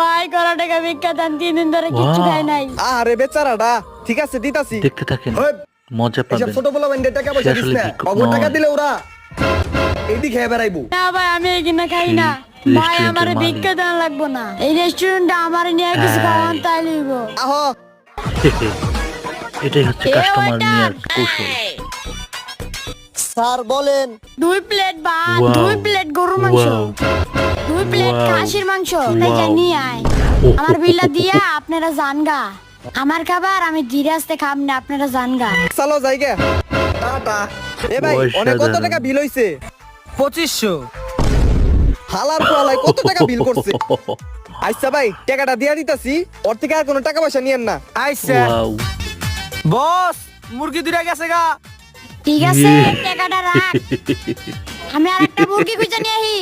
ভাই করা টাকা ভিক্ষা দেন, 3 দিন ধরে কিচ্ছু খাই নাই। আরে বেচারাটা, ঠিক আছে দিতাছি। দেখতে থাকেন, ওই, মজা এসব পাবেন। ছোট বলা বাইন্ডে টাকা পয়সা সে দিস আসলে না, ভিক্ষুক অগর টাকা নয়। দিলে ওরা এইদি খেয়ে বেড়াইবো। না ভাই আমি এখানে খাই না এই ভাই, রেস্টুরেন্টের আমার মালিক। ভিক্ষা দেন লাগবো না। এই রেস্টুরেন্টে আমার নিয়ে কিছু খাওয়ান তাই লইব। আহো এটাই হচ্ছে এ কাস্টমার ওইটা। নেওয়ার কৌশল। স্যার বলেন। 2 প্লেট ভাত, Wow. 2 প্লেট গরুর মাংস, Wow. 2 plate Wow. খাসির মাংস, Wow. তাই জানি আয়। আমার বিলটা দিয়া আপনারা জানগা। আমার খাবার আমি ধীরে আস্তে খাম না, আপনারা জানগা। চলো জায়গা টাটা। এ ভাই অনেক কত টাকা বিল হইছে? 2500। হালার পোয়ালাই কত টাকা বিল করছে? আচ্ছা ভাই টাকাটা দিয়া দিতাছি, ওর থেকে আর কোনো টাকা পয়সা নিয়েন না। আইসা Wow. বস, মুরগি দুইটা গেছে গা। ঠিক আছে Yeah. টাকাটা রাখ, আমি আরেকটা মুরগি খুঁজে নিয়ে আহি।